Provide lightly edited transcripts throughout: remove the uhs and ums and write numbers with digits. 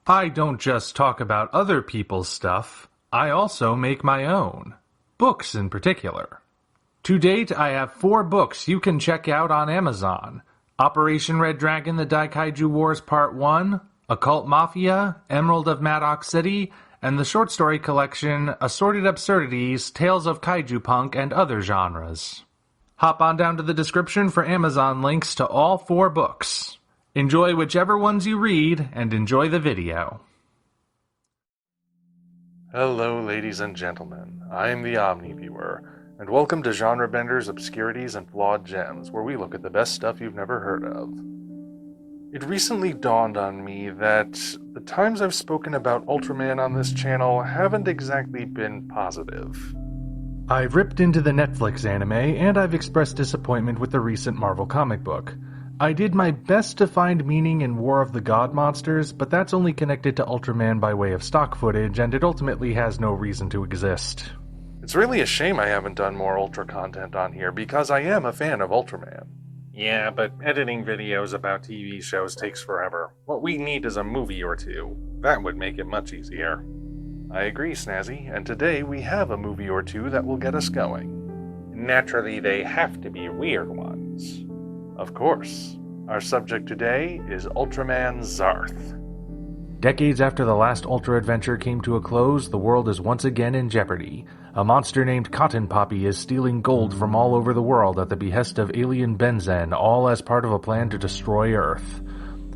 I don't just talk about other people's stuff, I also make my own. Books in particular. To date, I have 4 books you can check out on Amazon. Operation Red Dragon: The Daikaiju Wars Part 1, Occult Mafia, Emerald of Maddox City, and the short story collection Assorted Absurdities, Tales of Kaiju Punk and Other Genres. Hop on down to the description for Amazon links to all 4 books. Enjoy whichever ones you read, and enjoy the video. Hello, ladies and gentlemen. I am the Omni viewer, and welcome to Genre Bender's Obscurities and Flawed Gems, where we look at the best stuff you've never heard of. It recently dawned on me that the times I've spoken about Ultraman on this channel haven't exactly been positive. I've ripped into the Netflix anime, and I've expressed disappointment with the recent Marvel comic book. I did my best to find meaning in War of the God Monsters, but that's only connected to Ultraman by way of stock footage, and it ultimately has no reason to exist. It's really a shame I haven't done more Ultra content on here, because I am a fan of Ultraman. Yeah, but editing videos about TV shows takes forever. What we need is a movie or two. That would make it much easier. I agree, Snazzy, and today we have a movie or two that will get us going. Naturally, they have to be weird ones. Of course. Our subject today is ULTRAMAN ZEARTH. Decades after the last Ultra adventure came to a close, the world is once again in jeopardy. A monster named Cotton Poppy is stealing gold from all over the world at the behest of alien Benzen, all as part of a plan to destroy Earth.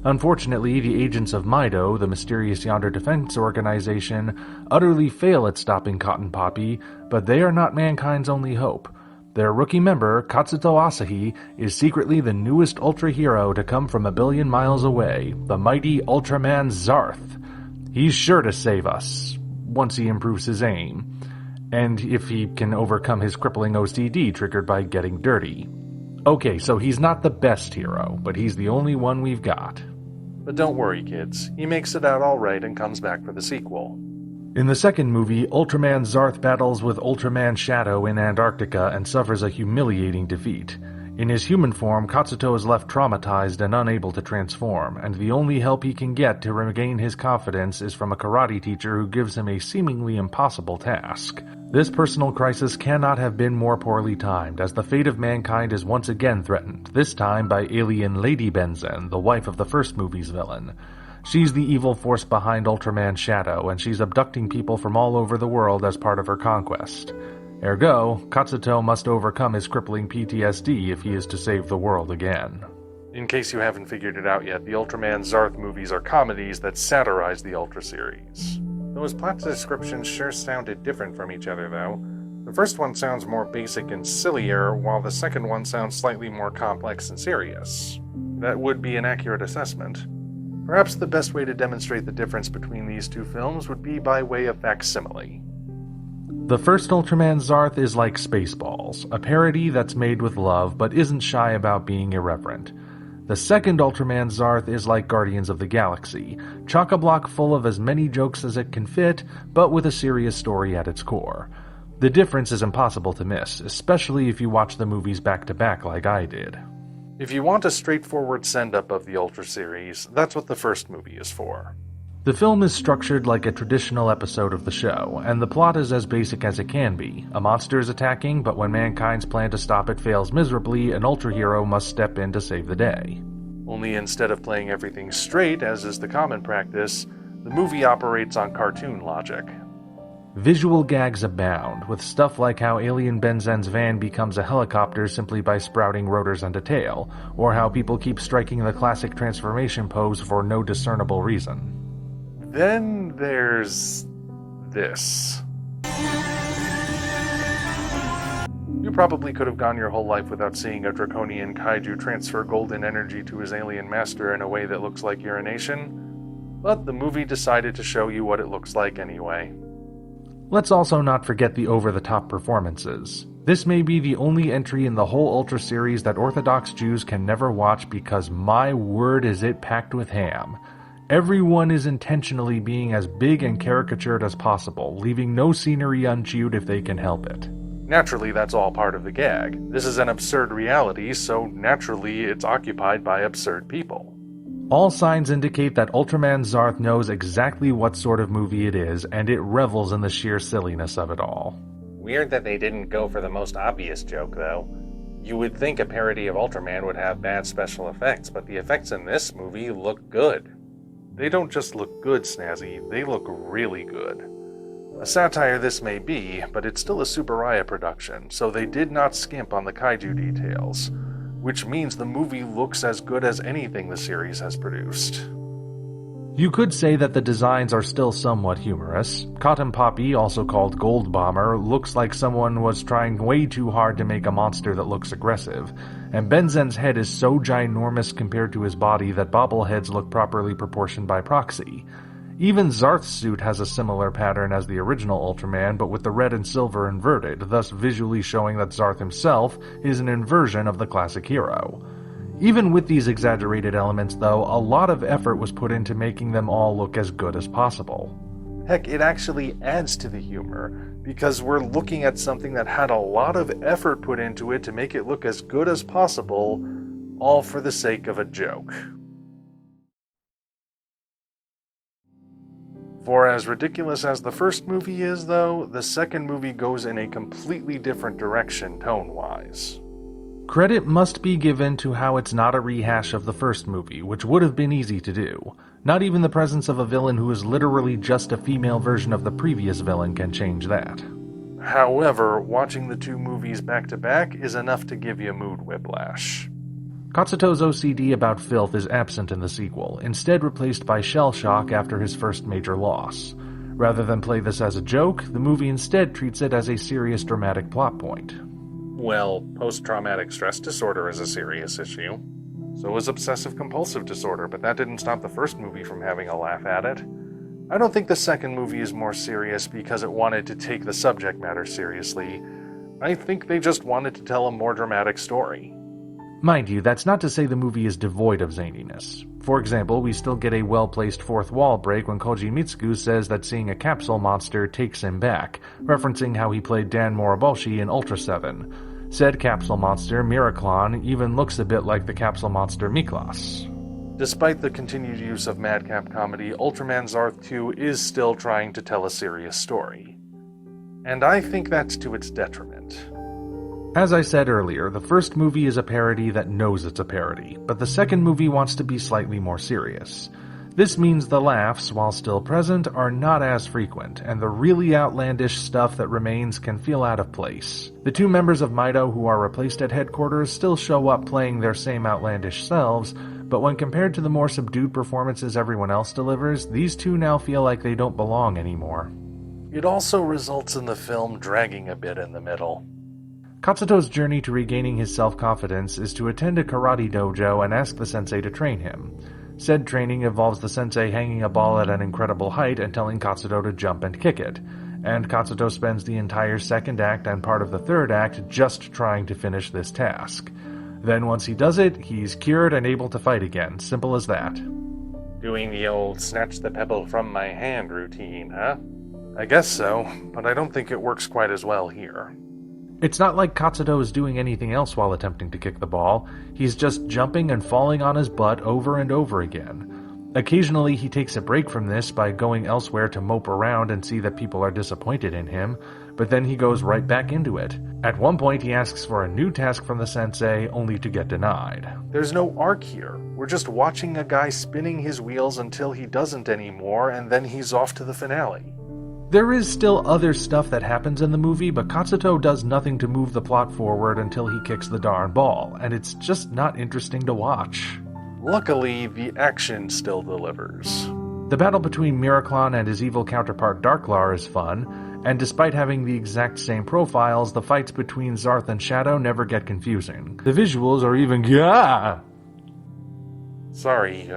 Unfortunately, the agents of Mido, the mysterious Yonder Defense Organization, utterly fail at stopping Cotton Poppy, but they are not mankind's only hope. Their rookie member, Katsuto Asahi, is secretly the newest Ultra hero to come from a billion miles away, the mighty ULTRAMAN ZEARTH. He's sure to save us, once he improves his aim, and if he can overcome his crippling OCD triggered by getting dirty. Okay, so he's not the best hero, but he's the only one we've got. But don't worry, kids. He makes it out alright and comes back for the sequel. In the second movie, Ultraman Zarth battles with Ultraman Shadow in Antarctica and suffers a humiliating defeat. In his human form, Katsuto is left traumatized and unable to transform, and the only help he can get to regain his confidence is from a karate teacher who gives him a seemingly impossible task. This personal crisis cannot have been more poorly timed, as the fate of mankind is once again threatened, this time by alien Lady Benzen, the wife of the first movie's villain. She's the evil force behind Ultraman Shadow, and she's abducting people from all over the world as part of her conquest. Ergo, Katsuto must overcome his crippling PTSD if he is to save the world again. In case you haven't figured it out yet, the Ultraman ZEARTH movies are comedies that satirize the Ultra series. Those plot descriptions sure sounded different from each other, though. The first one sounds more basic and sillier, while the second one sounds slightly more complex and serious. That would be an accurate assessment. Perhaps the best way to demonstrate the difference between these two films would be by way of facsimile. The first Ultraman Zarth is like Spaceballs, a parody that's made with love but isn't shy about being irreverent. The second Ultraman Zarth is like Guardians of the Galaxy, chock-a-block full of as many jokes as it can fit, but with a serious story at its core. The difference is impossible to miss, especially if you watch the movies back-to-back like I did. If you want a straightforward send-up of the Ultra series, that's what the first movie is for. The film is structured like a traditional episode of the show, and the plot is as basic as it can be. A monster is attacking, but when mankind's plan to stop it fails miserably, an Ultra hero must step in to save the day. Only instead of playing everything straight, as is the common practice, the movie operates on cartoon logic. Visual gags abound, with stuff like how alien Benzen's van becomes a helicopter simply by sprouting rotors and a tail, or how people keep striking the classic transformation pose for no discernible reason. Then there's this. You probably could have gone your whole life without seeing a draconian kaiju transfer golden energy to his alien master in a way that looks like urination, but the movie decided to show you what it looks like anyway. Let's also not forget the over-the-top performances. This may be the only entry in the whole Ultra series that Orthodox Jews can never watch because my word is it packed with ham. Everyone is intentionally being as big and caricatured as possible, leaving no scenery unchewed if they can help it. Naturally, that's all part of the gag. This is an absurd reality, so naturally it's occupied by absurd people. All signs indicate that Ultraman Zearth knows exactly what sort of movie it is, and it revels in the sheer silliness of it all. Weird that they didn't go for the most obvious joke, though. You would think a parody of Ultraman would have bad special effects, but the effects in this movie look good. They don't just look good, Snazzy, they look really good. A satire this may be, but it's still a Tsuburaya production, so they did not skimp on the kaiju details, which means the movie looks as good as anything the series has produced. You could say that the designs are still somewhat humorous. Cotton Poppy, also called Gold Bomber, looks like someone was trying way too hard to make a monster that looks aggressive, and Benzen's head is so ginormous compared to his body that bobbleheads look properly proportioned by proxy. Even Zarth's suit has a similar pattern as the original Ultraman, but with the red and silver inverted, thus visually showing that Zarth himself is an inversion of the classic hero. Even with these exaggerated elements, though, a lot of effort was put into making them all look as good as possible. Heck, it actually adds to the humor, because we're looking at something that had a lot of effort put into it to make it look as good as possible, all for the sake of a joke. For as ridiculous as the first movie is, though, the second movie goes in a completely different direction tone-wise. Credit must be given to how it's not a rehash of the first movie, which would have been easy to do. Not even the presence of a villain who is literally just a female version of the previous villain can change that. However, watching the two movies back-to-back is enough to give you mood whiplash. Katsuto's OCD about filth is absent in the sequel, instead replaced by shell shock after his first major loss. Rather than play this as a joke, the movie instead treats it as a serious dramatic plot point. Well, post-traumatic stress disorder is a serious issue. So is obsessive-compulsive disorder, but that didn't stop the first movie from having a laugh at it. I don't think the second movie is more serious because it wanted to take the subject matter seriously. I think they just wanted to tell a more dramatic story. Mind you, that's not to say the movie is devoid of zaniness. For example, we still get a well-placed fourth wall break when Koji Mitsuku says that seeing a capsule monster takes him back, referencing how he played Dan Moriboshi in Ultra 7. Said capsule monster, Miraclon, even looks a bit like the capsule monster Miklas. Despite the continued use of madcap comedy, Ultraman Zearth 2 is still trying to tell a serious story. And I think that's to its detriment. As I said earlier, the first movie is a parody that knows it's a parody, but the second movie wants to be slightly more serious. This means the laughs, while still present, are not as frequent, and the really outlandish stuff that remains can feel out of place. The two members of Mido who are replaced at headquarters still show up playing their same outlandish selves, but when compared to the more subdued performances everyone else delivers, these two now feel like they don't belong anymore. It also results in the film dragging a bit in the middle. Katsuto's journey to regaining his self-confidence is to attend a karate dojo and ask the sensei to train him. Said training involves the sensei hanging a ball at an incredible height and telling Katsuto to jump and kick it, and Katsuto spends the entire second act and part of the third act just trying to finish this task. Then once he does it, he's cured and able to fight again, simple as that. Doing the old snatch the pebble from my hand routine, huh? I guess so, but I don't think it works quite as well here. It's not like Katsuto is doing anything else while attempting to kick the ball. He's just jumping and falling on his butt over and over again. Occasionally he takes a break from this by going elsewhere to mope around and see that people are disappointed in him, but then he goes right back into it. At one point he asks for a new task from the sensei, only to get denied. There's no arc here. We're just watching a guy spinning his wheels until he doesn't anymore, and then he's off to the finale. There is still other stuff that happens in the movie, but Katsuto does nothing to move the plot forward until he kicks the darn ball, and it's just not interesting to watch. Luckily, the action still delivers. The battle between Miraclon and his evil counterpart Darklar is fun, and despite having the exact same profiles, the fights between Zarth and Shadow never get confusing. The visuals are even Sorry,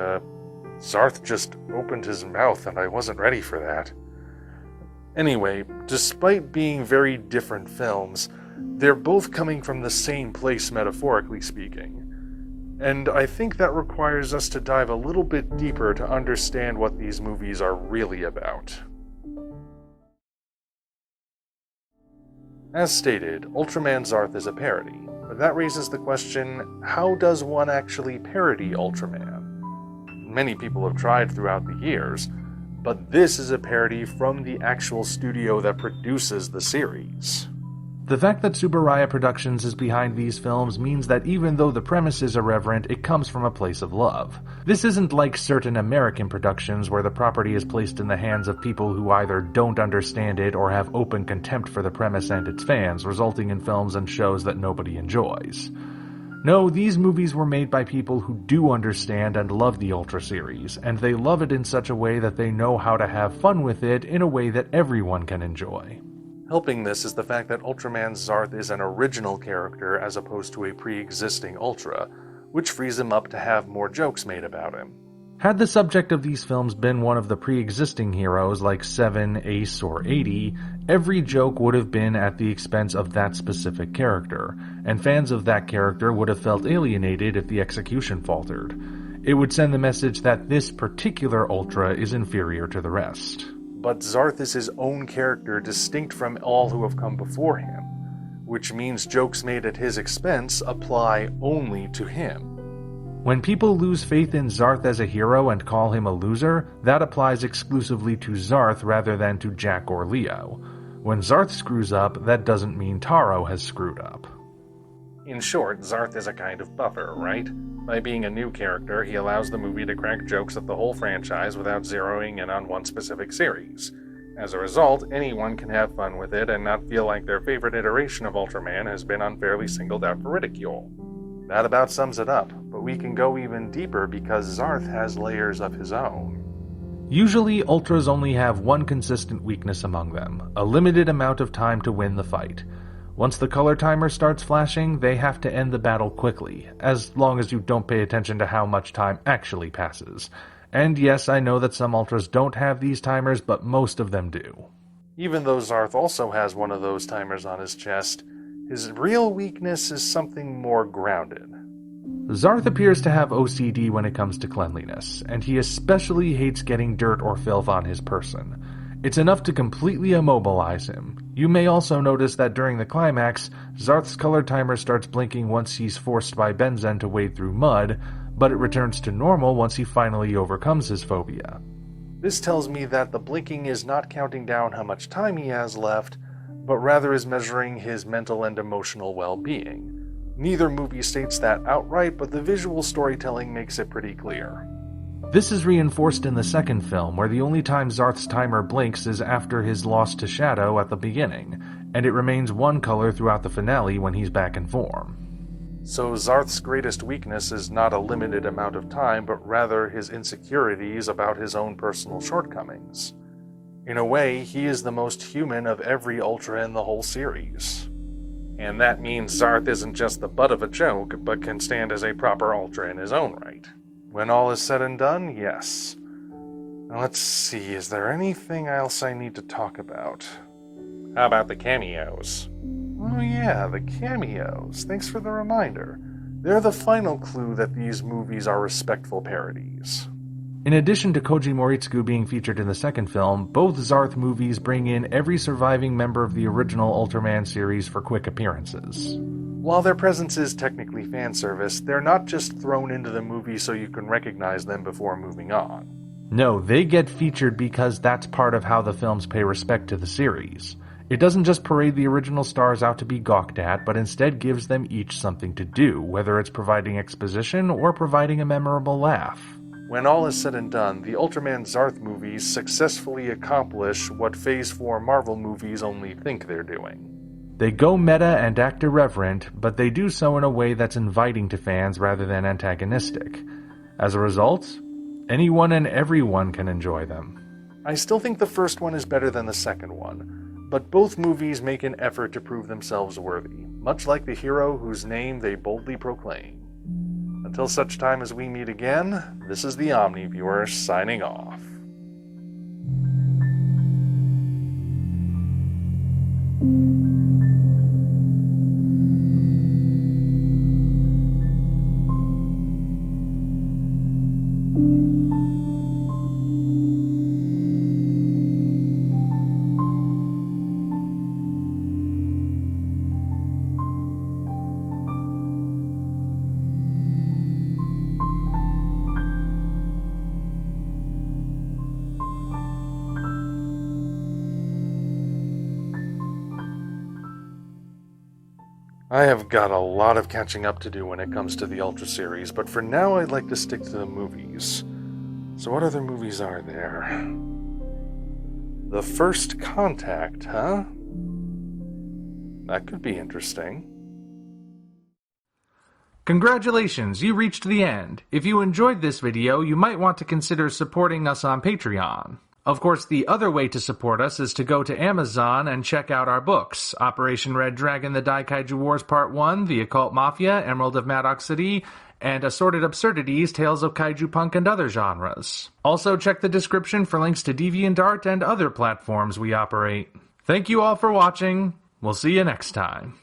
Zarth just opened his mouth and I wasn't ready for that. Anyway, despite being very different films, they're both coming from the same place metaphorically speaking. And I think that requires us to dive a little bit deeper to understand what these movies are really about. As stated, Ultraman Zearth is a parody, but that raises the question, how does one actually parody Ultraman? many people have tried throughout the years, but this is a parody from the actual studio that produces the series. The fact that Tsuburaya Productions is behind these films means that even though the premise is irreverent, it comes from a place of love. This isn't like certain American productions where the property is placed in the hands of people who either don't understand it or have open contempt for the premise and its fans, resulting in films and shows that nobody enjoys. No, these movies were made by people who do understand and love the Ultra series, and they love it in such a way that they know how to have fun with it in a way that everyone can enjoy. Helping this is the fact that Ultraman Zearth is an original character as opposed to a pre-existing Ultra, which frees him up to have more jokes made about him. Had the subject of these films been one of the pre-existing heroes like Seven, Ace, or 80, every joke would have been at the expense of that specific character, and fans of that character would have felt alienated if the execution faltered. It would send the message that this particular Ultra is inferior to the rest. But Zearth is his own character distinct from all who have come before him, which means jokes made at his expense apply only to him. When people lose faith in Zearth as a hero and call him a loser, that applies exclusively to Zearth rather than to Jack or Leo. When Zearth screws up, that doesn't mean Taro has screwed up. In short, Zearth is a kind of buffer, right? By being a new character, he allows the movie to crack jokes at the whole franchise without zeroing in on one specific series. As a result, anyone can have fun with it and not feel like their favorite iteration of Ultraman has been unfairly singled out for ridicule. That about sums it up, but we can go even deeper because Zearth has layers of his own. Usually, Ultras only have one consistent weakness among them, a limited amount of time to win the fight. Once the color timer starts flashing, they have to end the battle quickly, as long as you don't pay attention to how much time actually passes. And yes, I know that some Ultras don't have these timers, but most of them do. Even though Zearth also has one of those timers on his chest, his real weakness is something more grounded. Zearth appears to have OCD when it comes to cleanliness, and he especially hates getting dirt or filth on his person. It's enough to completely immobilize him. You may also notice that during the climax, Zearth's color timer starts blinking once he's forced by Benzen to wade through mud, but it returns to normal once he finally overcomes his phobia. This tells me that the blinking is not counting down how much time he has left, but rather is measuring his mental and emotional well-being. Neither movie states that outright, but the visual storytelling makes it pretty clear. This is reinforced in the second film, where the only time Zearth's timer blinks is after his loss to Shadow at the beginning, and it remains one color throughout the finale when he's back in form. So Zearth's greatest weakness is not a limited amount of time, but rather his insecurities about his own personal shortcomings. In a way, he is the most human of every Ultra in the whole series. And that means Zearth isn't just the butt of a joke, but can stand as a proper Ultra in his own right. When all is said and done, yes. Now let's see, is there anything else I need to talk about? How about the cameos? Oh yeah, the cameos. Thanks for the reminder. They're the final clue that these movies are respectful parodies. In addition to Koji Moritsugu being featured in the second film, both Zearth movies bring in every surviving member of the original Ultraman series for quick appearances. While their presence is technically fan service, they're not just thrown into the movie so you can recognize them before moving on. No, they get featured because that's part of how the films pay respect to the series. It doesn't just parade the original stars out to be gawked at, but instead gives them each something to do, whether it's providing exposition or providing a memorable laugh. When all is said and done, the Ultraman Zearth movies successfully accomplish what Phase 4 Marvel movies only think they're doing. They go meta and act irreverent, but they do so in a way that's inviting to fans rather than antagonistic. As a result, anyone and everyone can enjoy them. I still think the first one is better than the second one, but both movies make an effort to prove themselves worthy, much like the hero whose name they boldly proclaim. Until such time as we meet again, this is the Omni Viewer signing off. I have got a lot of catching up to do when it comes to the Ultra series, but for now I'd like to stick to the movies. So what other movies are there? The First Contact, huh? That could be interesting. Congratulations, you reached the end. If you enjoyed this video, you might want to consider supporting us on Patreon. Of course, the other way to support us is to go to Amazon and check out our books: Operation Red Dragon, The Daikaiju Wars Part 1, The Occult Mafia, Emerald of Maddox City, and Assorted Absurdities, Tales of Kaiju Punk and Other Genres. Also check the description for links to DeviantArt and other platforms we operate. Thank you all for watching. We'll see you next time.